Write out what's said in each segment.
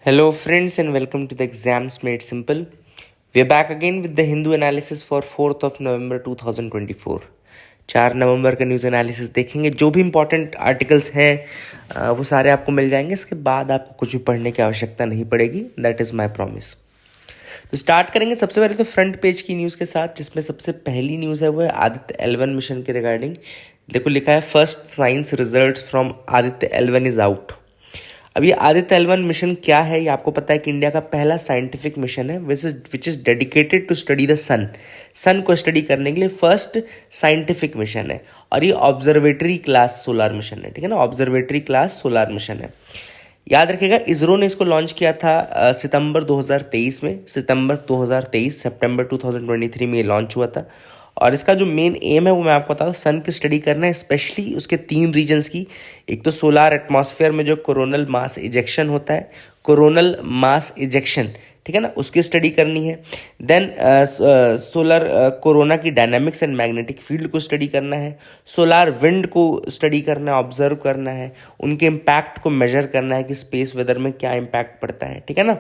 Hello, friends, and welcome to the Exams Made Simple. We are back again with the Hindu analysis for 4th of November 2024. 4 नवंबर का news analysis देखेंगे। जो भी important articles हैं वो सारे आपको मिल जाएंगे। इसके बाद आपको कुछ भी पढ़ने की आवश्यकता नहीं पड़ेगी। That is my promise. तो स्टार्ट करेंगे सबसे पहले तो फ्रंट पेज की न्यूज़ के साथ, जिसमें सबसे पहली न्यूज़ है वो है आदित्य L1 मिशन के रिगार्डिंग। देखो लिखा है first science results from Aditya L1 is out. अब ये आदित्य L1 मिशन क्या है, ये आपको पता है कि इंडिया का पहला साइंटिफिक मिशन है which is dedicated to study the sun को स्टडी करने के लिए फर्स्ट साइंटिफिक मिशन है। और ये ऑब्जर्वेटरी क्लास सोलार मिशन है, ठीक है ना, ऑब्जर्वेटरी क्लास सोलार मिशन है। याद रखिएगा इसरो ने इसको लॉन्च किया था सितंबर 2023 में। सितंबर 2023 में ये लॉन्च हुआ था। और इसका जो मेन एम है वो मैं आपको बता दूँ, सन की स्टडी करना है, स्पेशली उसके 3 रीजन्स की। एक तो सोलार एटमॉस्फेयर में जो कोरोनल मास इजेक्शन होता है, कोरोनल मास इजेक्शन, ठीक है ना, उसकी स्टडी करनी है। देन सोलर कोरोना की डायनामिक्स एंड मैग्नेटिक फील्ड को स्टडी करना है। सोलार विंड को स्टडी करना है, ऑब्जर्व करना है, उनके इम्पैक्ट को मेजर करना है कि स्पेस वेदर में क्या इम्पैक्ट पड़ता है, ठीक है ना,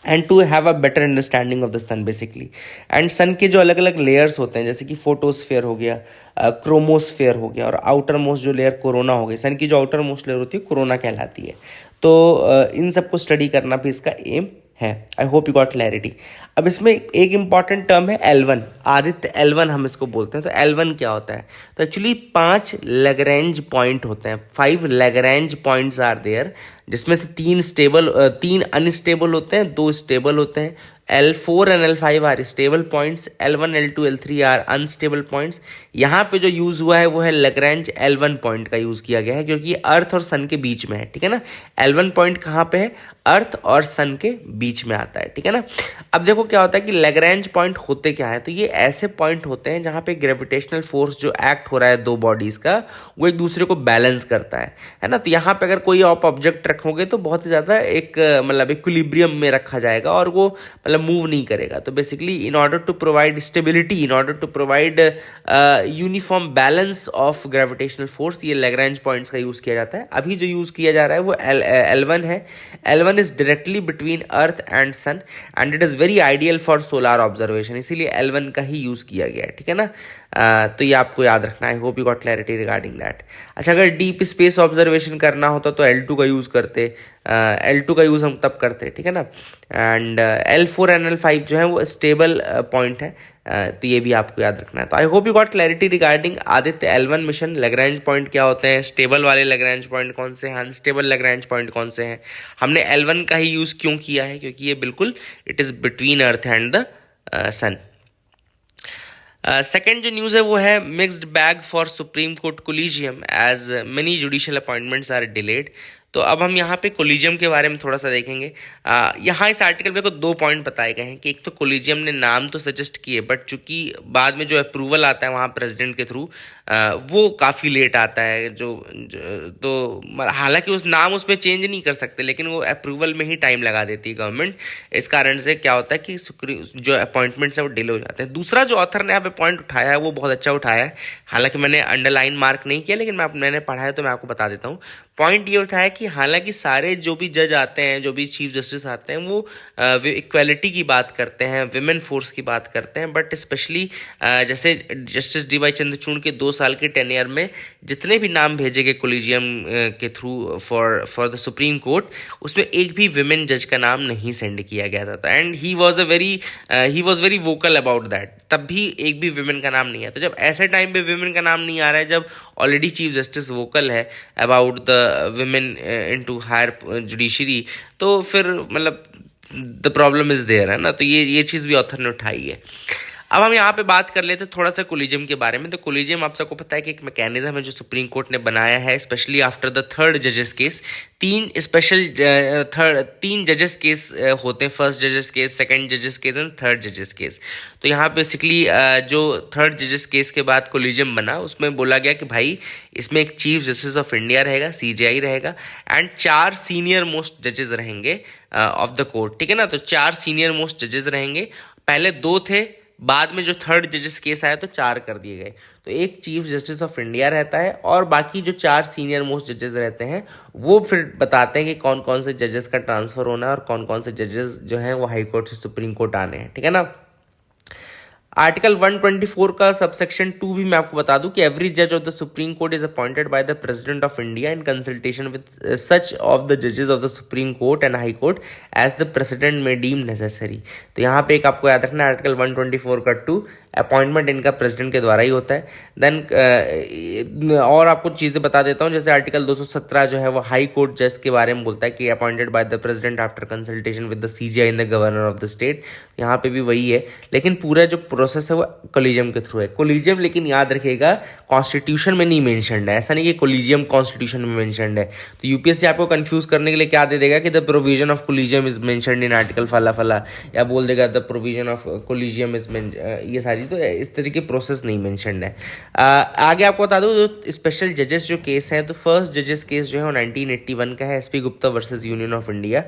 and to have a better understanding of the sun basically. And sun के जो अलग अलग लेयर्स होते हैं, जैसे कि फोटोस्फेयर हो गया, क्रोमोस्फेयर हो गया, और आउटर मोस्ट जो लेयर कोरोना हो गई। सन की जो आउटर मोस्ट लेयर होती है कोरोना कहलाती है। तो इन सबको स्टडी करना भी इसका एम है। आई होप यू गॉट क्लैरिटी। अब इसमें एक इंपॉर्टेंट टर्म है L1, आदित्य L1 हम इसको बोलते हैं। तो L1 क्या होता है? तो एक्चुअली 5 लैग्रेंज पॉइंट होते हैं, 5 लैग्रेंज पॉइंट्स आर देयर, जिसमें से 3 अनस्टेबल होते हैं, 2 स्टेबल होते हैं। L4 and L5 are stable points, L1 L2 L3 are unstable points. यहाँ पे जो यूज़ हुआ है वो है लैग्रेंज L1 पॉइंट का यूज़ किया गया है, क्योंकि अर्थ और सन के बीच में है, ठीक है ना। L1 पॉइंट कहाँ पे है? अर्थ और सन के बीच में आता है, ठीक है ना। अब देखो क्या होता है कि लैग्रेंज पॉइंट होते क्या है, तो ये ऐसे पॉइंट होते हैं जहाँ पे ग्रेविटेशनल फोर्स जो एक्ट हो रहा है 2 बॉडीज़ का, वो एक दूसरे को बैलेंस करता है ना। तो यहाँ पे अगर कोई आप ऑब्जेक्ट रखोगे तो बहुत ही ज़्यादा एक मतलब इक्विलिब्रियम में रखा जाएगा और वो मतलब मूव नहीं करेगा। तो basically in order to provide stability, in order to provide uniform balance of gravitational force, ये लैग्रेंज पॉइंट्स का यूज़ किया जाता है। अभी जो यूज़ किया जा रहा है वो L1 है। L1 is directly between earth and sun and it is very ideal for solar observation, इसीलिए L1 का ही यूज़ किया गया है, ठीक है ना। तो ये आपको याद रखना है। आई hope you got clarity regarding that. अच्छा, अगर डीप स्पेस ऑब्जर्वेशन करना होता तो L2 का यूज़ करते, L2 का यूज़ हम तब करते, ठीक है ना। एंड L4 एंड L5 जो है वो स्टेबल पॉइंट है, तो ये भी आपको याद रखना है। तो I hope you got clarity regarding Aditya L1 mission. Lagrange point क्या होते हैं, स्टेबल वाले लैग्रेंज पॉइंट कौन से हैं, अनस्टेबल लैग्रेंज पॉइंट कौन से हैं। हमने L1 का ही यूज़ क्यों किया है, क्योंकि ये बिल्कुल it is between earth and the sun. Second जो न्यूज़ है वो है mixed bag for supreme court collegium as many judicial appointments are delayed. तो अब हम यहाँ पे कोलिजियम के बारे में थोड़ा सा देखेंगे। यहाँ इस आर्टिकल में को 2 पॉइंट बताए गए हैं कि एक तो कोलिजियम ने नाम तो सजेस्ट किए, बट चूंकि बाद में जो अप्रूवल आता है वहाँ प्रेसिडेंट के थ्रू वो काफ़ी लेट आता है। तो हालांकि उस नाम उसमें चेंज नहीं कर सकते, लेकिन वो अप्रूवल में ही टाइम लगा देती है गवर्नमेंट। इस कारण से क्या होता है कि जो अपॉइंटमेंट्स है वो डिले हो जाते हैं। दूसरा जो ऑथर ने यहाँ पे पॉइंट उठाया है वो बहुत अच्छा उठाया है, हालांकि मैंने अंडरलाइन मार्क नहीं किया, लेकिन मैंने पढ़ा है तो मैं आपको बता देता हूँ। पॉइंट ये उठाया कि हालांकि सारे जो भी जज आते हैं, जो भी चीफ जस्टिस आते हैं, वो इक्वालिटी की बात करते हैं, विमेन फोर्स की बात करते हैं, बट स्पेशली जैसे जस्टिस डी वाई चंद्रचूड़ के 2 साल के टेन्योर में जितने भी नाम भेजे गए कोलिजियम के through for the supreme court, उसमें एक भी विमेन जज का नाम नहीं सेंड किया गया था। And he was very vocal about that. तब भी एक भी विमेन का नाम नहीं है। तो जब ऐसे टाइम पे विमेन का नाम नहीं आ रहा है, जब ऑलरेडी चीफ जस्टिस वोकल है about the women into higher judiciary, तो फिर मतलब द प्रॉब्लम इज देयर, है ना। तो ये चीज़ भी ऑथर ने उठाई है। अब हम यहाँ पे बात कर लेते हैं थोड़ा सा कोलिजियम के बारे में। तो कोलिजियम आप सबको पता है कि एक मैकेनिज्म है जो सुप्रीम कोर्ट ने बनाया है, स्पेशली आफ्टर द 3rd जजेस केस। 3 जजेस केस होते हैं, 1st जजेस केस, 2nd जजेस केस एंड 3rd जजेस केस। तो यहाँ बेसिकली जो 3rd जजेस केस के बाद कोलिजियम बना, उसमें बोला गया कि भाई इसमें एक चीफ जस्टिस ऑफ इंडिया रहेगा, CJI रहेगा, एंड 4 सीनियर मोस्ट जजेस रहेंगे ऑफ द कोर्ट, ठीक है ना। तो 4 सीनियर मोस्ट जजेस रहेंगे। पहले 2 थे, बाद में जो थर्ड जजेस केस आया तो 4 कर दिए गए। तो एक चीफ जस्टिस ऑफ इंडिया रहता है और बाकी जो 4 सीनियर मोस्ट जजेस रहते हैं वो फिर बताते हैं कि कौन कौन से जजेस का ट्रांसफर होना है और कौन कौन से जजेस जो हैं वो हाई कोर्ट से सुप्रीम कोर्ट आने हैं, ठीक है ना। आर्टिकल 124 का सबसेक्शन 2 भी मैं आपको बता दूं कि एवरी जज of the supreme court is appointed by the president of India in consultation with such of the जजेस of the supreme court and high court as the president में डीम नेसेसरी। तो यहाँ पे एक आपको याद रखना आर्टिकल 124 का 2 अपॉइंटमेंट इनका प्रेसिडेंट के द्वारा ही होता है। देन और आपको चीज़ें बता देता हूँ, जैसे आर्टिकल 217 जो है वो हाई कोर्ट जज के बारे में बोलता है कि appointed by the president after consultation with the CGI in the governor of the state. यहाँ पे भी वही है, लेकिन पूरा जो प्रोसेस है वो कोलिजियम के थ्रू है। कोलिजियम लेकिन याद रखिएगा कॉन्स्टिट्यूशन में नहीं मेंशन्ड है, ऐसा नहीं कि कोलिजियम कॉन्स्टिट्यूशन में मेंशन्ड है। तो यूपीएससी आपको कंफ्यूज करने के लिए क्या दे देगा कि the provision of collegium is mentioned in article फला फला, या बोल देगा the provision of collegium is ये सारी, तो इस तरीके प्रोसेस नहीं मेंशन्ड है। आगे आपको बता दूं जो स्पेशल जजेस जो केस है, तो फर्स्ट जजेस केस जो है वो 1981 का है, SP Gupta versus union of India,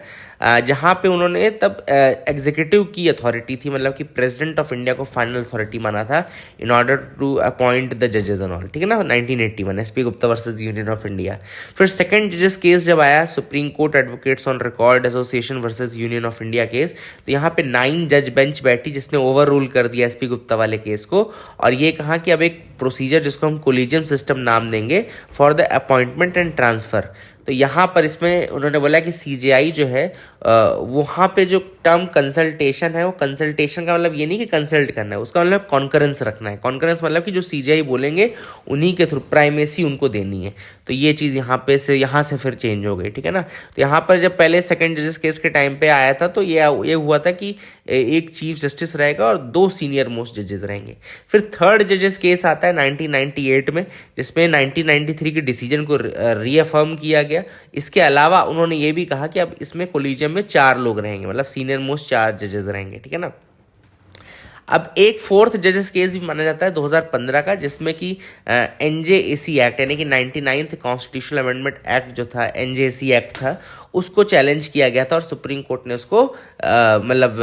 जहाँ पे उन्होंने तब एग्जीक्यूटिव की अथॉरिटी थी, मतलब कि प्रेसिडेंट ऑफ इंडिया को फाइनल अथॉरिटी माना था in order to appoint the जजेस एंड ऑल, ठीक है ना। 1981 S P Gupta versus union of India. फिर सेकंड जजेस केस जब आया supreme court advocates on record association versus union of India case, तो यहाँ पे 9 जज बेंच बैठी जिसने ओवर रूल कर दिया एसपी गुप्ता वाले केस को, और ये कहा कि अब एक प्रोसीजर जिसको हम कोलिजियम सिस्टम नाम देंगे for the appointment and transfer. तो यहाँ पर इसमें उन्होंने बोला कि सीजेआई जो है वहाँ पे जो टर्म कंसल्टेशन है वो कंसल्टेशन का मतलब ये नहीं कि कंसल्ट करना है, उसका मतलब कॉन्करेंस रखना है। कॉन्करेंस मतलब कि जो सीजेआई बोलेंगे उन्हीं के थ्रू प्राइमेसी उनको देनी है। तो ये चीज़ यहाँ से फिर चेंज हो गई, ठीक है ना। तो यहाँ पर जब पहले सेकंड जजेस केस के टाइम पे आया था तो ये हुआ था कि एक चीफ जस्टिस रहेगा और 2 सीनियर मोस्ट जजेस रहेंगे। फिर थर्ड जजेस केस आता है 1998 में, जिसमें 1993 के डिसीजन को रीअफर्म किया गया। इसके अलावा उन्होंने ये भी कहा कि अब इसमें कोलिजियम में 4 लोग रहेंगे, मतलब सीनियर मोस्ट 4 जजेस रहेंगे, ठीक है ना। अब एक फोर्थ जजेस केस भी माना जाता है 2015 का, जिसमें कि एनजेएसी एक्ट यानी कि 99th कॉन्स्टिट्यूशनल अमेंडमेंट एक्ट जो था, एनजेएसी एक्ट था, उसको चैलेंज किया गया था और सुप्रीम कोर्ट ने उसको मतलब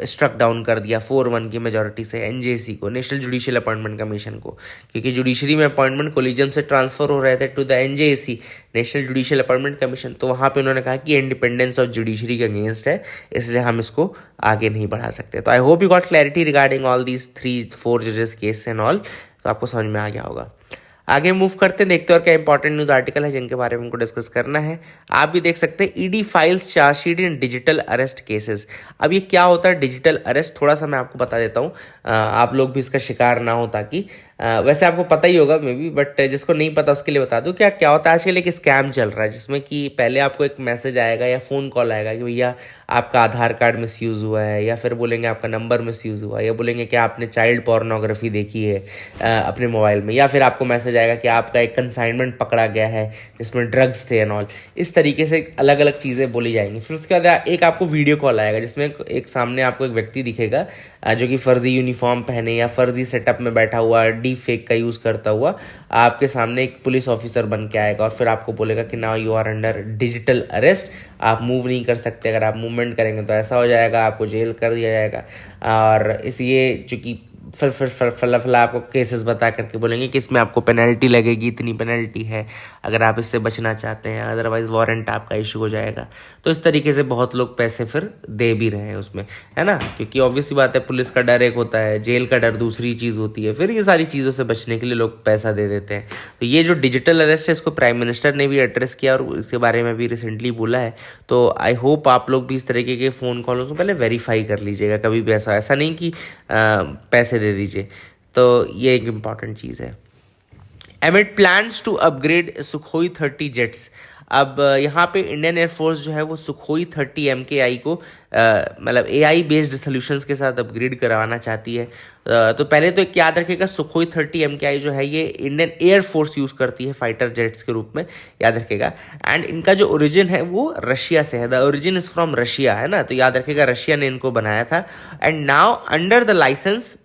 स्ट्रक डाउन कर दिया 4-1 की मेजॉरिटी से एनजेसी को, नेशनल जुडिशियल अपॉइंटमेंट कमीशन को, क्योंकि जुडिशरी में अपॉइंटमेंट कोलिजियम से ट्रांसफर हो रहे थे to the NJC, national judicial appointment commission. तो वहाँ पे उन्होंने कहा कि इंडिपेंडेंस ऑफ जुडिशरी के अगेंस्ट है, इसलिए हम इसको आगे नहीं बढ़ा सकते। तो I hope you got clarity regarding all these 3-4 जजेस केस एंड ऑल, तो आपको समझ में आ गया होगा। आगे मूव करते हैं, देखते हैं और क्या इंपॉर्टेंट न्यूज़ आर्टिकल है जिनके बारे में हमको डिस्कस करना है। आप भी देख सकते हैं ईडी फाइल्स चार्जशीट इन डिजिटल अरेस्ट केसेस। अब ये क्या होता है डिजिटल अरेस्ट, थोड़ा सा मैं आपको बता देता हूँ, आप लोग भी इसका शिकार ना हो, ताकि वैसे आपको पता ही होगा मे बी, बट जिसको नहीं पता उसके लिए बता दूं। क्या होता है आजकल एक स्कैम चल रहा है जिसमें कि पहले आपको एक मैसेज आएगा या फ़ोन कॉल आएगा कि भैया आपका आधार कार्ड मिसयूज़ हुआ है, या फिर बोलेंगे आपका नंबर मिसयूज़ हुआ है, या बोलेंगे कि आपने चाइल्ड पोर्नोग्राफी देखी है अपने मोबाइल में, या फिर आपको मैसेज आएगा कि आपका एक कंसाइनमेंट पकड़ा गया है जिसमें ड्रग्स थे एंड ऑल। इस तरीके से अलग अलग चीज़ें बोली जाएंगी। फिर उसके बाद एक आपको वीडियो कॉल आएगा जिसमें एक सामने आपको एक व्यक्ति दिखेगा जो कि फर्जी यूनिफॉर्म पहने या फर्जी सेटअप में बैठा हुआ डीप फेक का यूज़ करता हुआ आपके सामने एक पुलिस ऑफिसर बन के आएगा और फिर आपको बोलेगा कि now you are under digital arrest, आप मूव नहीं कर सकते, अगर आप मूवमेंट करेंगे तो ऐसा हो जाएगा, आपको जेल कर दिया जाएगा। और इसलिए चूँकि फिर फला आपको केसेस बता करके बोलेंगे कि इसमें आपको पेनल्टी लगेगी, इतनी पेनल्टी है अगर आप इससे बचना चाहते हैं, अदरवाइज वारंट आपका इशू हो जाएगा। तो इस तरीके से बहुत लोग पैसे फिर दे भी रहे हैं उसमें, है ना, क्योंकि ऑब्वियस सी बात है पुलिस का डर एक होता है, जेल का डर दूसरी चीज़ होती है, फिर ये सारी चीज़ों से बचने के लिए लोग पैसा दे देते हैं। तो ये जो डिजिटल अरेस्ट है इसको प्राइम मिनिस्टर ने भी एड्रेस किया और इसके बारे में भी रिसेंटली बोला है। तो आई होप आप लोग भी इस तरीके के फ़ोन कॉलों को पहले वेरीफाई कर लीजिएगा, कभी भी ऐसा नहीं कि पैसे दे दीजिए। तो ये एक इम्पॉर्टेंट चीज़ है। Amid plans to upgrade Sukhoi 30 jets. अब यहाँ पे इंडियन एयरफोर्स जो है वो सुखोई 30 MKI को मतलब AI बेस्ड सोल्यूशंस के साथ अपग्रेड करवाना चाहती है। तो पहले तो एक याद रखिएगा, सुखोई 30 MKI जो है ये इंडियन एयरफोर्स यूज़ करती है फाइटर जेट्स के रूप में, याद रखिएगा। एंड इनका जो ओरिजिन है वो रशिया से है, the origin is from Russia, है ना, तो याद रखिएगा रशिया ने इनको बनाया था। And now under the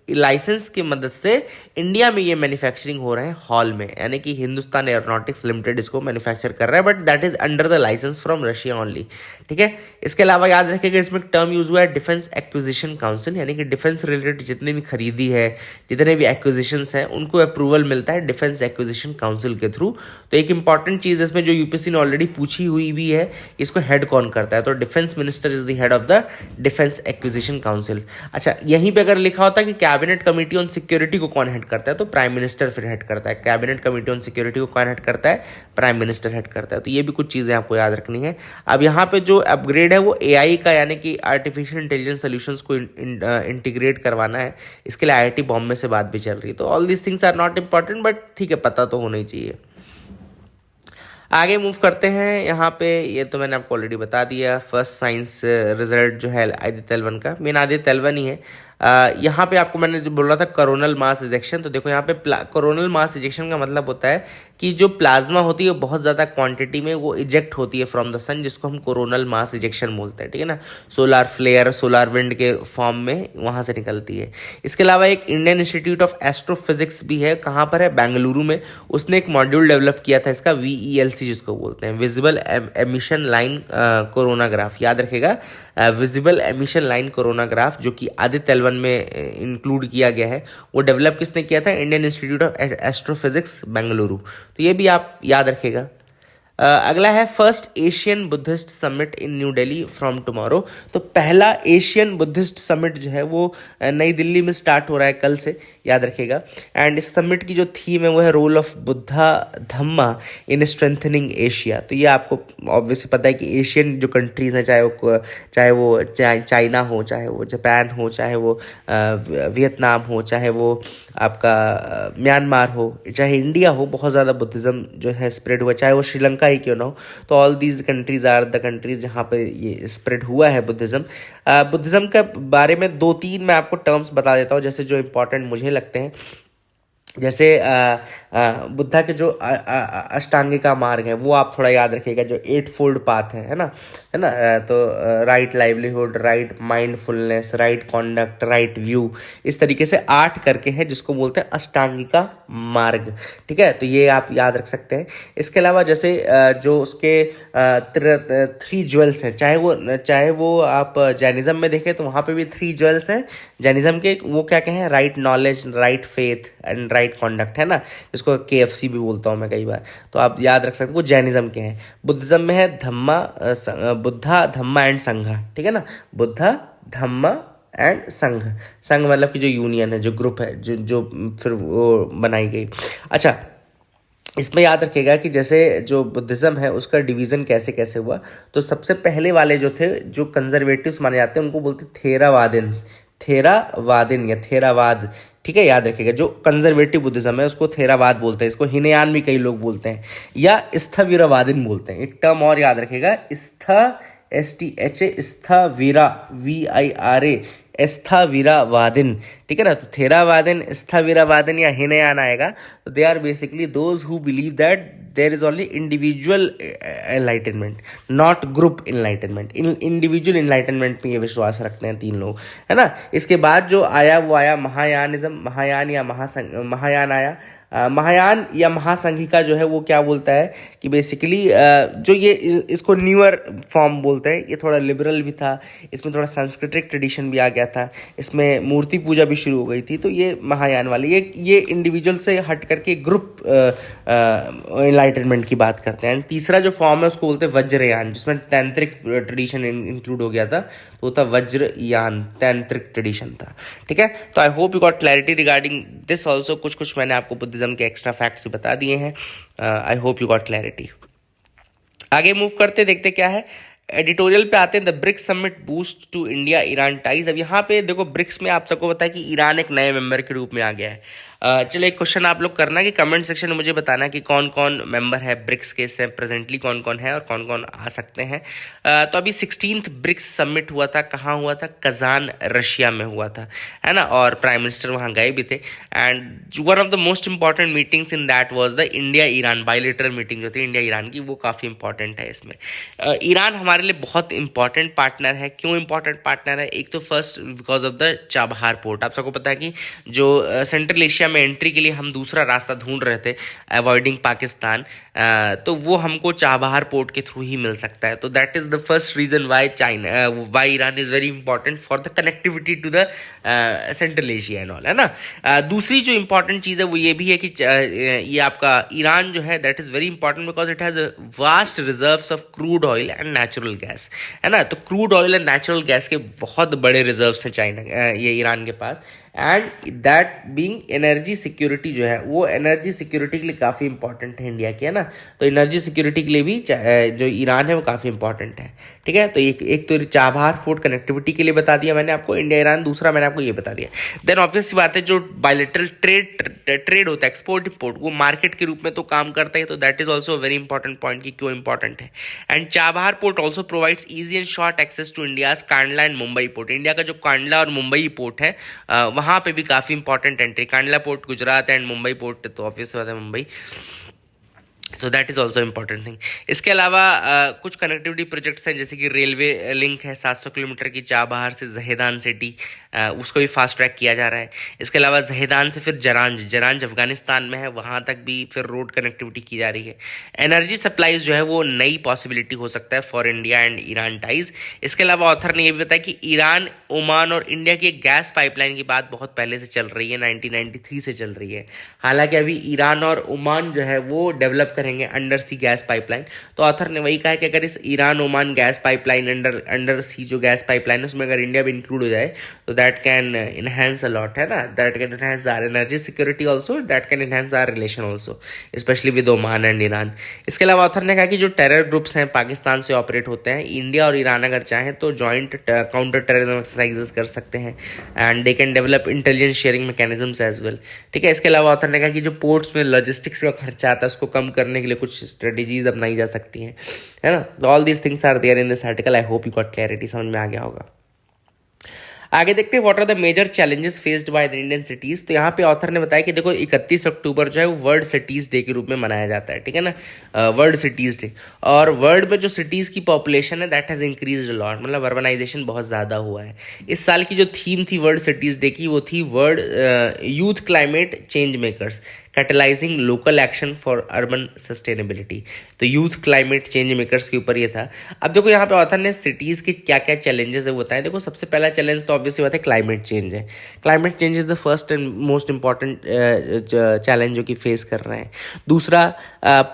license की मदद से इंडिया में ये मैन्युफैक्चरिंग हो रहे हैं हॉल में, यानी कि हिंदुस्तान एरोनॉटिक्स लिमिटेड इसको मैन्युफैक्चर कर रहा है, but that is under the license from Russia only, ठीक है। इसके अलावा याद रखिएगा इसमें टर्म यूज हुआ है डिफेंस एक्विजिशन काउंसिल, यानी कि डिफेंस रिलेटेड जितने भी खरीद खरीदी है, जितने भी एक्विजिशंस हैं, उनको अप्रूवल मिलता है डिफेंस एक्विजिशन काउंसिल के थ्रू। तो एक इंपॉर्टेंट चीज़ इसमें जो यूपीएससी ने ऑलरेडी पूछी हुई भी है, इसको हेड कौन करता है, तो defence minister is the head of the defence acquisition council. अच्छा, यहीं पे अगर लिखा होता कि कैबिनेट कमेटी ऑन सिक्योरिटी को कौन हेड करता है, तो प्राइम मिनिस्टर फिर हेड करता है। कैबिनेट कमेटी ऑन सिक्योरिटी को कौन हेड करता है, प्राइम मिनिस्टर हेड करता है। तो ये भी कुछ चीज़ें आपको याद रखनी है। अब यहाँ पे जो अपग्रेड है वो एआई का, यानी कि आर्टिफिशियल इंटेलिजेंस सॉल्यूशंस को इंटीग्रेट करवाना है। इसके लिए आईआईटी बॉम्बे से बात भी चल रही है। तो all these things are not important, but ठीक है, पता तो होना ही चाहिए। आगे मूव करते हैं। यहाँ पे ये तो मैंने आपको ऑलरेडी बता दिया। फर्स्ट साइंस रिजल्ट जो है आदित्य तलवन का, मेन आदित्य तलवन ही है। यहाँ पे आपको मैंने जो बोला था कोरोनल मास इजेक्शन, तो देखो यहाँ पे कोरोनल मास इजेक्शन का मतलब होता है कि जो प्लाज्मा होती है बहुत ज़्यादा क्वांटिटी में वो इजेक्ट होती है फ्रॉम द सन, जिसको हम कोरोनल मास इजेक्शन बोलते हैं, ठीक है ना। सोलार फ्लेयर, सोलार विंड के फॉर्म में वहाँ से निकलती है। इसके अलावा एक इंडियन इंस्टीट्यूट ऑफ एस्ट्रोफिजिक्स भी है, कहाँ पर है, बेंगलुरु में। उसने एक मॉड्यूल डेवलप किया था इसका, VELC जिसको बोलते हैं, विजिबल एमिशन लाइन कोरोनाग्राफ, याद रखेगा, विजिबल एमिशन लाइन कोरोनाग्राफ, जो कि आदित्य तलवन में इंक्लूड किया गया है। वो डेवलप किसने किया था, Indian institute of astrophysics Bengaluru. तो ये भी आप याद रखेगा। अगला है first Asian Buddhist summit in new Delhi from tomorrow. तो पहला एशियन बुद्धिस्ट समिट जो है वो नई दिल्ली में स्टार्ट हो रहा है कल से, याद रखेगा। एंड इस समिट की जो थीम है वो है role of Buddha Dhamma in strengthening Asia. तो ये आपको ऑब्वियसली पता है कि एशियन जो कंट्रीज हैं, चाहे वो चाइना हो, चाहे वो जापान हो, चाहे वो वियतनाम हो, चाहे वो आपका म्यांमार हो, चाहे इंडिया हो, बहुत ज़्यादा बुद्धिज़्म जो है स्प्रेड हुआ, चाहे वो श्रीलंका ही क्यों ना हो। तो all these countries are the countries जहाँ पे ये स्प्रेड हुआ है बुद्धिज़्म। बुद्धिज़्म के बारे में 2-3 मैं आपको टर्म्स बता देता हूँ, जैसे जो इंपॉर्टेंट मुझे लगते हैं। जैसे बुद्धा के जो अष्टांगिका मार्ग है वो आप थोड़ा याद रखिएगा, जो 8 फोल्ड पाथ है ना, तो right livelihood, right mindfulness, right conduct, right view, इस तरीके से 8 करके है जिसको बोलते हैं अष्टांगिका मार्ग, ठीक है। तो ये आप याद रख सकते हैं। इसके अलावा जैसे जो उसके 3 ज्वेल्स हैं, चाहे वो आप जैनिज्म में देखें तो वहाँ पे भी 3 ज्वेल्स हैं जैनिज्म के। वो क्या कहें, right knowledge, right faith and right conduct, है ना, जिसको KFC भी बोलता हूँ मैं कई बार। तो आप याद रख सकते हो, वो जैनिज्म के हैं। बुद्धिज्म में है बुद्धा धम्मा एंड संघा, ठीक है ना, बुद्धा धम्मा एंड संघ मतलब कि जो यूनियन है, जो ग्रुप है, जो फिर वो बनाई गई। अच्छा, इसमें याद रखिएगा कि जैसे जो बुद्धिज़्म है उसका डिवीज़न कैसे कैसे हुआ। तो सबसे पहले वाले जो थे, जो कंजर्वेटिव्स माने जाते हैं, उनको बोलते थेरावादिन या थेरावाद, ठीक है, याद रखिएगा। जो कंजर्वेटिव बुद्धिज्म है उसको थेरावाद बोलते हैं, इसको हिनयान भी कई लोग बोलते हैं, या स्थविरवादिन बोलते हैं। एक टर्म और याद रखिएगा, स्थविरा VIRA, स्थविरावादिन, ठीक है ना। तो थेरावादिन, स्थविरावादिन या हिनयान आएगा। तो they are basically those who believe that there is only individual enlightenment, not group enlightenment. Individual enlightenment में ये विश्वास रखते हैं 3 लोग, है ना। इसके बाद जो आया वो आया महायानिज्म, महायान आया। महायान या महासंघिका जो है वो क्या बोलता है कि बेसिकली जो ये इसको न्यूअर फॉर्म बोलते हैं, ये थोड़ा लिबरल भी था, इसमें थोड़ा सांस्कृतिक ट्रेडिशन भी आ गया था, इसमें मूर्ति पूजा भी शुरू हो गई थी। तो ये महायान वाले ये इंडिविजुअल से हट करके ग्रुप एनलाइटनमेंट की बात करते हैं। एंड तीसरा जो फॉर्म है उसको बोलते हैं वज्रयान, जिसमें तैंत्रिक ट्रेडिशन इंक्लूड हो गया था, तो वो था वज्रयान, तैंत्रिक ट्रेडिशन था, ठीक है। तो I hope you got clarity regarding this also. कुछ मैंने आपको बुद्धिज्म के एक्स्ट्रा फैक्ट्स भी बता दिए हैं। I hope you got clarity. आगे मूव करते देखते क्या है। एडिटोरियल पे आते हैं, the BRICS summit boost to India Iran ties. अब यहाँ पे देखो, ब्रिक्स में आप सबको पता है कि ईरान एक नए मेंबर के रूप में आ गया है। चलो एक क्वेश्चन आप लोग करना कि कमेंट सेक्शन में मुझे बताना कि कौन कौन मेंबर है ब्रिक्स के, से प्रेजेंटली कौन कौन है और कौन कौन आ सकते हैं। तो अभी 16th ब्रिक्स समिट हुआ था, कहाँ हुआ था, कजान रशिया में हुआ था, है ना, और प्राइम मिनिस्टर वहाँ गए भी थे। And one of the most important meetings in that was the India Iran bilateral meeting जो थी इंडिया ईरान की, वो काफ़ी इंपॉर्टेंट है। इसमें ईरान हमारे लिए बहुत इंपॉर्टेंट पार्टनर है। क्यों इंपॉर्टेंट पार्टनर है? एक तो first because of the Chabahar port. आप सबको पता है कि जो सेंट्रल एशिया एशिया में एंट्री के लिए हम दूसरा रास्ता ढूंढ रहे थे, अवॉइडिंग पाकिस्तान, तो वो हमको चाबहार पोर्ट के थ्रू ही मिल सकता है। तो that is the first reason why Iran is very important for the connectivity to the central Asia and all, है ना। दूसरी जो इंपॉर्टेंट चीज़ है वो ये भी है कि ये आपका ईरान जो है that is very important because it has vast reserves of crude oil and natural gas, है ना। तो crude oil and natural gas के बहुत बड़े रिजर्व्स हैं ये ईरान के पास, and that being energy security जो है वो एनर्जी सिक्योरिटी के लिए काफ़ी इंपॉर्टेंट है इंडिया की, है ना। तो एनर्जी सिक्योरिटी के लिए भी जो ईरान है वो काफ़ी इंपॉर्टेंट है, ठीक है। तो एक तो चाबहार फोर्ट कनेक्टिविटी के लिए बता दिया मैंने आपको, इंडिया ईरान, दूसरा मैंने आपको ये बता दिया। देन ऑब्वियस सी बात है जो बायलैटरल ट्रेड होता है, एक्सपोर्ट इंपोर्ट, वो मार्केट के रूप में तो काम करता है, तो that is also very important point कि क्यों इंपॉर्टेंट है। And Chabahar port also provides easy and short access to India's Kandla and Mumbai port. India का जो कांडला और मुंबई पोर्ट है वहाँ पे भी काफ़ी important entry, Kandla port Gujarat and Mumbai port तो ऑब्वियस बात है मुंबई, तो that is also important thing. इसके अलावा कुछ कनेक्टिविटी प्रोजेक्ट्स हैं जैसे कि रेलवे लिंक है 700 किलोमीटर की चाबहार से जहेदान सिटी, उसको भी फास्ट ट्रैक किया जा रहा है। इसके अलावा जहेदान से फिर जरांज अफगानिस्तान में है, वहाँ तक भी फिर रोड कनेक्टिविटी की जा रही है। एनर्जी सप्लाईज जो है वो नई पॉसिबिलिटी हो सकता है for India and Iran ties. इसके अलावा ऑथर ने ये भी बताया कि ईरान, ओमान और इंडिया की एक गैस पाइपलाइन की बात बहुत पहले से चल रही है, 1993 से चल रही है। हालांकि अभी ईरान और ओमान जो है वो डेवलप करेंगे अंडर सी गैस पाइपलाइन। तो ऑथर ने वही कहा कि अगर इस Iran Oman gas pipeline under sea जो गैस पाइपलाइन है उसमें अगर इंडिया भी इंक्लूड हो जाए तो that can enhance a lot, है ना। That can enhance our energy security also, that can enhance our relation also, especially with Oman and Iran. इसके अलावा ऑथर ने कहा कि जो टेरर ग्रुप्स हैं पाकिस्तान से ऑपरेट होते हैं, इंडिया और ईरान अगर चाहें तो जॉइंट काउंटर टेररिज्म एक्सरसाइजेस कर सकते हैं and they can develop intelligence sharing mechanisms as well, ठीक है। इसके अलावा ऑथर ने कहा कि जो पोर्ट्स में लॉजिस्टिक्स का खर्चा आता है उसको कम करने के लिए कुछ स्ट्रेटेजीज अपनाई जा सकती हैं, है ना। All these things are there in this article. I hope you got clarity, समझ में आ गया होगा। आगे देखते हैं what are the major challenges faced by the Indian cities. तो यहाँ पे ऑथर ने बताया कि देखो 31 अक्टूबर जो है वो वर्ल्ड सिटीज डे के रूप में मनाया जाता है, ठीक है ना, वर्ल्ड सिटीज डे। और वर्ल्ड में जो सिटीज की पॉपुलेशन है that has increased a lot, मतलब अर्बनाइजेशन बहुत ज़्यादा हुआ है। इस साल की जो थीम थी वर्ल्ड सिटीज डे की वो थी world youth climate change makers, catalysing local action for urban sustainability. तो यूथ क्लाइमेट चेंज मेकर्स के ऊपर ये था। अब देखो यहाँ पे ऑथर ने सिटीज़ के क्या क्या चैलेंजेस है वो बताएं। देखो सबसे पहला चैलेंज तो ऑब्वियसली बात है क्लाइमेट चेंज है। Climate change is the first and most important challenge जो कि फेस कर रहे हैं। दूसरा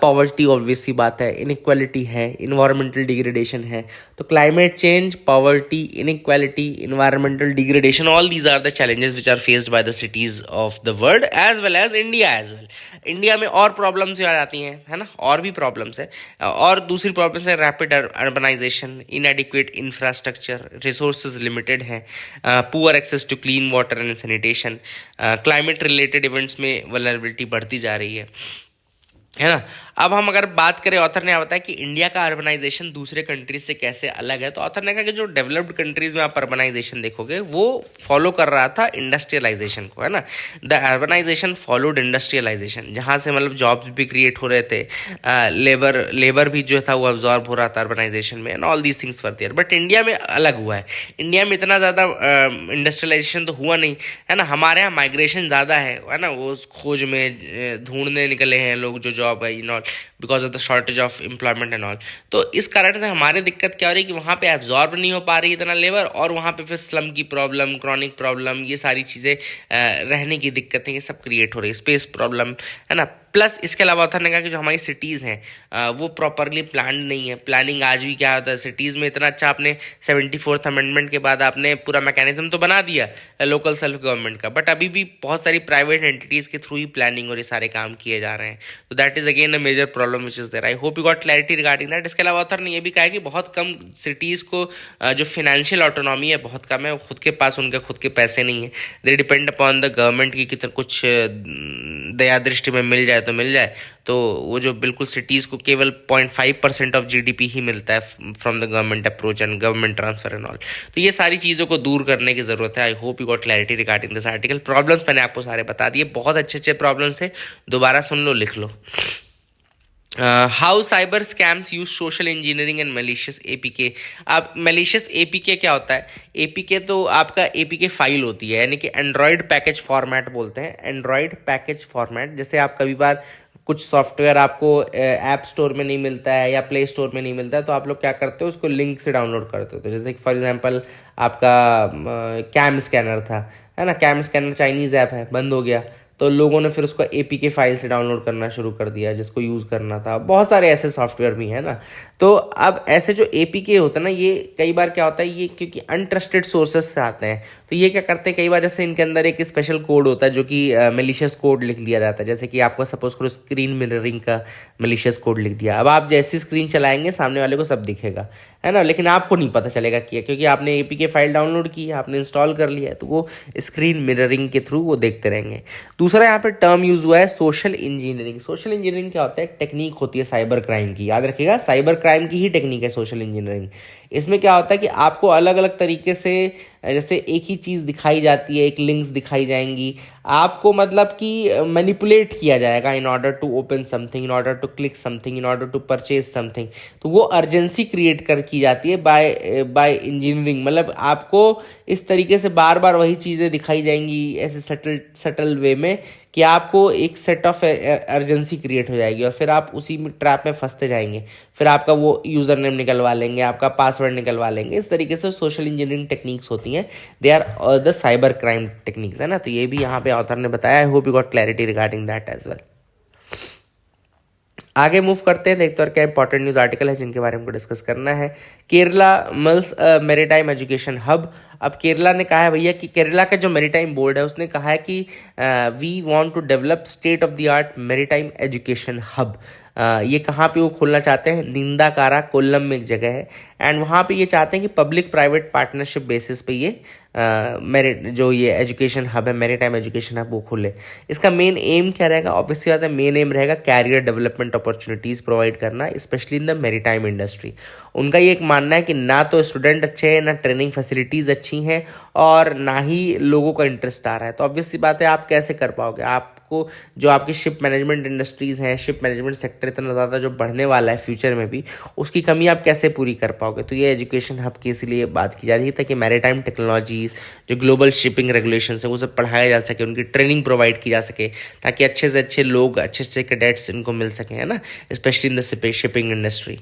पॉवर्टी, ऑब्वियसली बात है, इनइक्वालिटी है, इन्वायरमेंटल डिग्रेडेशन है। तो climate change, poverty, inequality, environmental degradation, all these are the challenges which are faced by the cities of the world as well as India as. India में और problems आ जाती हैं, है ना, और भी प्रॉब्लम्स है। और दूसरी प्रॉब्लम्स है rapid urbanisation, inadequate infrastructure, resources limited है, poor access to clean water and sanitation, climate related events में वल्नरेबिलिटी बढ़ती जा रही है ना। अब हम अगर बात करें, ऑथर ने बताया कि इंडिया का अर्बनाइजेशन दूसरे कंट्रीज से कैसे अलग है। तो ऑथर ने कहा कि जो डेवलप्ड कंट्रीज में आप अर्बनाइजेशन देखोगे वो फॉलो कर रहा था इंडस्ट्रियलाइजेशन को, है ना। द अर्बनाइजेशन फॉलोड इंडस्ट्रियलाइजेशन, जहाँ से मतलब जॉब्स भी क्रिएट हो रहे थे, लेबर भी जो था वो अब्जॉर्ब हो रहा था अर्बनाइजेशन में, and all these things were there. But India में अलग हुआ है। इंडिया में इतना ज़्यादा इंडस्ट्रियलाइजेशन तो हुआ नहीं, है ना। हमारे यहाँ माइग्रेशन ज़्यादा है ना, वो खोज में ढूंढने निकले हैं लोग जो जॉब है, you know, because of the shortage of employment and all. तो इस कारण से हमारे दिक्कत क्या हो रही है कि वहाँ पे एब्जॉर्ब नहीं हो पा रही इतना लेबर, और वहाँ पे फिर स्लम की प्रॉब्लम, क्रॉनिक प्रॉब्लम, ये सारी चीज़ें रहने की दिक्कतें ये सब क्रिएट हो रही है, स्पेस प्रॉब्लम, है ना। प्लस इसके अलावा ऑथर ने कहा कि जो हमारी सिटीज़ हैं वो प्रॉपरली प्लान नहीं है। प्लानिंग आज भी क्या होता है सिटीज़ में, इतना अच्छा आपने 74th अमेंडमेंट के बाद आपने पूरा मैकेनिज्म तो बना दिया लोकल सेल्फ गवर्नमेंट का, बट अभी भी बहुत सारी प्राइवेट एंटिटीज़ के थ्रू ही प्लानिंग और ये सारे काम किए जा रहे हैं। तो that is again a major problem which is there. I hope you got clarity regarding that. इसके अलावा ऑथर ने ये भी कहा कि बहुत कम सिटीज़ को जो फिनेंशियल ऑटोनॉमी है बहुत कम है, खुद के पास उनके खुद के पैसे नहीं है। They depend upon the government की कितना कुछ दया दृष्टि में मिल जाए तो मिल जाए। तो वो जो बिल्कुल सिटीज़ को केवल 0.5% ऑफ जीडीपी ही मिलता है from the government approach and government transfer and all. तो ये सारी चीज़ों को दूर करने की ज़रूरत है। आई hope you got clarity regarding this article. Problems मैंने आपको सारे बता दिए, बहुत अच्छे अच्छे प्रॉब्लम्स थे, दोबारा सुन लो, लिख लो। How cyber scams use social engineering and malicious APK. अब मलिशियस एपीके क्या होता है? एपीके तो आपका एपीके फाइल होती है, यानी कि एंड्रॉयड पैकेज फॉर्मेट बोलते हैं, एंड्रॉयड पैकेज फॉर्मेट। जैसे आप कभी बार कुछ सॉफ्टवेयर आपको ऐप स्टोर में नहीं मिलता है या प्ले स्टोर में नहीं मिलता है, तो आप लोग क्या करते हो, उसको लिंक से डाउनलोड करते हो। तो जैसे फॉर एग्जांपल आपका कैम स्कैनर था, है ना, कैम स्कैनर चाइनीज़ ऐप है, बंद हो गया, तो लोगों ने फिर उसको एपीके फाइल से डाउनलोड करना शुरू कर दिया जिसको यूज़ करना था। बहुत सारे ऐसे सॉफ्टवेयर भी हैं ना। तो अब ऐसे जो एपीके होते हैं ना, ये कई बार क्या होता है, ये क्योंकि अनट्रस्टेड सोर्सेज से आते हैं, तो ये क्या करते हैं कई बार, जैसे इनके अंदर एक स्पेशल कोड होता है जो कि मेलिशियस कोड लिख दिया जाता है। जैसे कि आपको सपोज करो स्क्रीन मिररिंग का मेलिशियस कोड लिख दिया। अब आप जैसी स्क्रीन चलाएंगे सामने वाले को सब दिखेगा, है ना, लेकिन आपको नहीं पता चलेगा क्या, क्योंकि आपने एपीके फाइल डाउनलोड की है, आपने इंस्टॉल कर लिया है, तो वो स्क्रीन मिररिंग के थ्रू वो देखते रहेंगे। दूसरा यहाँ पे टर्म यूज हुआ है सोशल इंजीनियरिंग। सोशल इंजीनियरिंग क्या होता है? टेक्निक होती है साइबर क्राइम की, याद रखिएगा, साइबर क्राइम की ही टेक्निक है सोशल इंजीनियरिंग। इसमें क्या होता है कि आपको अलग अलग तरीके से, जैसे एक ही चीज़ दिखाई जाती है, एक लिंक्स दिखाई जाएंगी, आपको मतलब कि मैनिपुलेट किया जाएगा in order to open something, in order to click something, in order to purchase something. तो वो अर्जेंसी क्रिएट कर की जाती है बाय इंजीनियरिंग। मतलब आपको इस तरीके से बार बार वही चीज़ें दिखाई जाएंगी ऐसे सटल वे में कि आपको एक सेट ऑफ अर्जेंसी क्रिएट हो जाएगी, और फिर आप उसी में ट्रैप में फंसते जाएंगे। फिर आपका वो यूज़र नेम निकलवा लेंगे, आपका पासवर्ड निकलवा लेंगे। इस तरीके से सोशल इंजीनियरिंग टेक्निक्स होती हैं, they are the cyber crime techniques, है ना। तो ये भी यहाँ पे ऑथर ने बताया। I hope you got clarity regarding that as well. आगे मूव करते हैं, देखते हैं क्या इंपॉर्टेंट न्यूज़ आर्टिकल है जिनके बारे में हमको डिस्कस करना है। Kerala mulls maritime education hub. अब केरला ने कहा है भैया कि केरला का जो मैरीटाइम बोर्ड है उसने कहा है कि we want to develop state of the art maritime education hub. ये कहाँ पे वो खोलना चाहते हैं? निंदाकारा कोल्लम में एक जगह है, एंड वहाँ पे ये चाहते हैं कि पब्लिक प्राइवेट पार्टनरशिप बेसिस पे ये मेरिट जो ये एजुकेशन हब है, मैरीटाइम एजुकेशन हब, वो खोले। इसका मेन एम क्या रहेगा? ऑब्वियसली बात है, मेन एम रहेगा कैरियर डेवलपमेंट अपॉर्चुनिटीज़ प्रोवाइड करना, specially in the maritime industry. उनका ये एक मानना है कि ना तो स्टूडेंट अच्छे हैं, ना ट्रेनिंग फैसिलिटीज़ अच्छी हैं, और ना ही लोगों का इंटरेस्ट आ रहा है। तो ऑब्वियसली बात है, आप कैसे कर पाओगे? आपको जो आपकी शिप मैनेजमेंट इंडस्ट्रीज़ हैं, शिप मैनेजमेंट सेक्टर इतना ज़्यादा जो बढ़ने वाला है फ्यूचर में भी, उसकी कमी आप कैसे पूरी कर पाओगे? तो ये एजुकेशन हब की इसलिए बात की जा रही है ताकि मैरीटाइम टेक्नोलॉजीज़, जो ग्लोबल शिपिंग रेगुलेशन है, वो सब पढ़ाया जा सके, उनकी ट्रेनिंग प्रोवाइड की जा सके, ताकि अच्छे से अच्छे लोग, अच्छे से कैडेट्स इनको मिल सकें, है ना, specially in the shipping industry.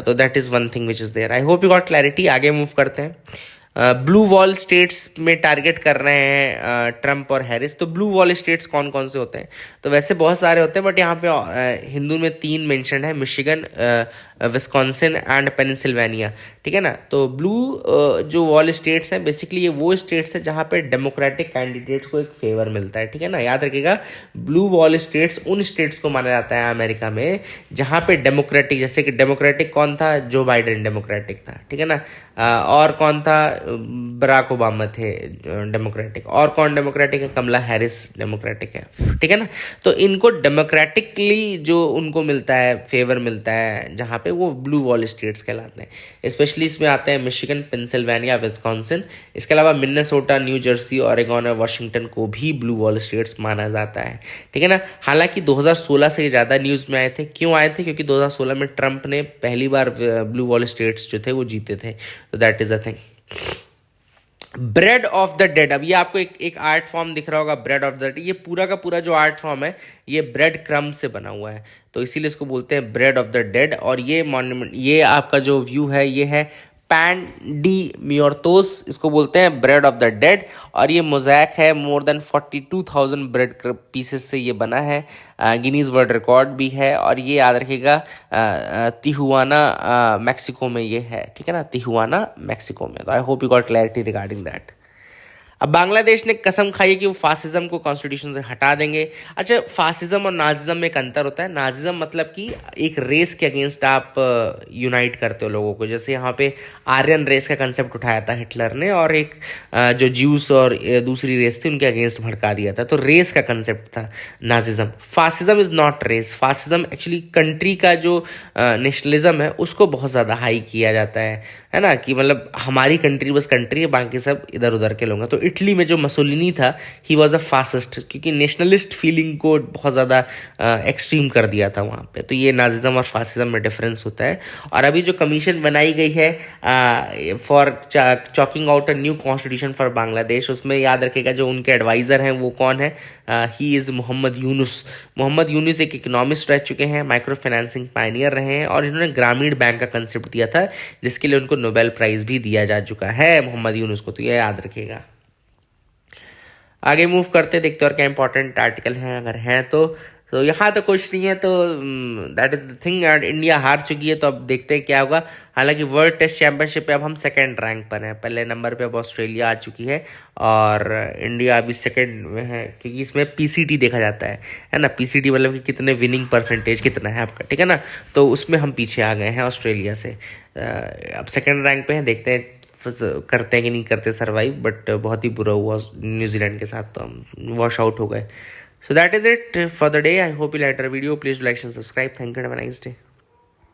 तो that is one thing which is there. I hope you got clarity. आगे मूव करते हैं। ब्लू वॉल स्टेट्स में टारगेट कर रहे हैं ट्रम्प और हैरिस। तो ब्लू वॉल स्टेट्स कौन कौन से होते हैं? तो वैसे बहुत सारे होते हैं, बट यहाँ पे हिंदू में 3 मेंशन है, मिशिगन, विस्कॉन्सिन एंड पेनिसिल्वेनिया, ठीक है ना। तो ब्लू जो वॉल स्टेट्स हैं, बेसिकली ये वो स्टेट्स हैं जहाँ पे डेमोक्रेटिक कैंडिडेट्स को एक फेवर मिलता है, ठीक है ना। याद रखिएगा, ब्लू वॉल स्टेट्स उन स्टेट्स को माना जाता है अमेरिका में जहाँ पे डेमोक्रेटिक, जैसे कि डेमोक्रेटिक कौन था? जो बाइडेन डेमोक्रेटिक था, ठीक है ना। और कौन था? बराक ओबामा थे डेमोक्रेटिक। और कौन डेमोक्रेटिक है? कमला हैरिस डेमोक्रेटिक है, ठीक है ना। तो इनको डेमोक्रेटिकली जो उनको मिलता है, फेवर मिलता है जहाँ पे, वो ब्लू वॉल स्टेट्स कहलाते हैं। स्पेशली इसमें आते हैं मिशिगन, पेंसिल्वेनिया, विस्कॉन्सिन। इसके अलावा मिनेसोटा, न्यू जर्सी, ओरेगन और वाशिंगटन को भी ब्लू वॉल स्टेट्स माना जाता है, ठीक है ना। हालांकि 2016 से ज़्यादा न्यूज़ में आए थे। क्यों आए थे? क्योंकि 2016 में ट्रंप ने पहली बार ब्लू वॉल स्टेट्स जो थे वो जीते थे। तो that is a thing. Bread of the dead. अब ये आपको एक आर्ट फॉर्म दिख रहा होगा, ब्रेड ऑफ द डेड। ये पूरा का पूरा जो आर्ट फॉर्म है, ये ब्रेड क्रम्ब से बना हुआ है, तो इसीलिए इसको बोलते हैं ब्रेड ऑफ द डेड। और ये मॉन्यूमेंट, ये आपका जो व्यू है, ये है पैन डी म्यूर्टोस, इसको बोलते हैं ब्रेड ऑफ द डेड। और ये मोज़ैक है, मोर देन 42,000 ब्रेड पीसेस से ये बना है। गिनीज वर्ल्ड रिकॉर्ड भी है। और ये याद रखिएगा, तिहुआना मैक्सिको में ये है, ठीक है ना, तिहुआना मैक्सिको में। तो I hope you got clarity regarding that. अब बांग्लादेश ने कसम खाई है कि वो फासिज्म को कॉन्स्टिट्यूशन से हटा देंगे। अच्छा, फासिज्म और नाजिज्म में एक अंतर होता है। नाजिज्म मतलब कि एक रेस के अगेंस्ट आप यूनाइट करते हो लोगों को। जैसे यहाँ पे आर्यन रेस का कंसेप्ट उठाया था हिटलर ने, और एक जो ज्यूस और दूसरी रेस थी उनके अगेंस्ट भड़का दिया था। तो रेस का कंसेप्ट था Nazism. Fascism is not race. Fascism actually country का जो नेशनलिज्म है उसको बहुत ज़्यादा हाई किया जाता है ना, कि मतलब हमारी कंट्री बस कंट्री है, बाकी सब इधर उधर के लोग हैं। तो इटली में जो मसोलिनी था, ही वॉज अ फासिस्ट, क्योंकि नेशनलिस्ट फीलिंग को बहुत ज़्यादा एक्सट्रीम कर दिया था वहाँ पे। तो ये नाजिज्म और फासिज्म में डिफरेंस होता है। और अभी जो कमीशन बनाई गई है for choking out a new constitution for Bangladesh, उसमें याद रखेगा जो उनके एडवाइज़र हैं वो कौन है, ही इज़ मोहम्मद यूनुस। मोहम्मद यूनुस एक इकोनॉमिस्ट रह चुके हैं, माइक्रो फाइनेंसिंग पायनियर रहे हैं, और इन्होंने ग्रामीण बैंक का कंसेप्ट दिया था, जिसके लिए उनको नोबेल प्राइज़ भी दिया जा चुका है मोहम्मद यूनुस को। तो ये याद रखिएगा। आगे मूव करते, देखते और क्या इंपॉर्टेंट आर्टिकल हैं, अगर हैं तो यहाँ तो कुछ नहीं है। तो that is the thing, India हार चुकी है। तो अब देखते हैं क्या होगा। हालांकि वर्ल्ड टेस्ट चैंपियनशिप पे अब हम सेकंड रैंक पर हैं, पहले नंबर पे अब ऑस्ट्रेलिया आ चुकी है और इंडिया अभी सेकंड में है, क्योंकि इसमें पीसीटी देखा जाता है ना। पीसीटी मतलब कि कितने विनिंग परसेंटेज कितना है आपका, ठीक है ना। तो उसमें हम पीछे आ गए हैं ऑस्ट्रेलिया से। अब सेकेंड रैंक पे हैं, देखते हैं करते हैं कि नहीं करते सर्वाइव। बट बहुत ही बुरा हुआ न्यूजीलैंड के साथ, तो हम वॉश आउट हो गए। So that is it for the day. I hope you liked our video. Please like and subscribe. Thank you and have a nice day.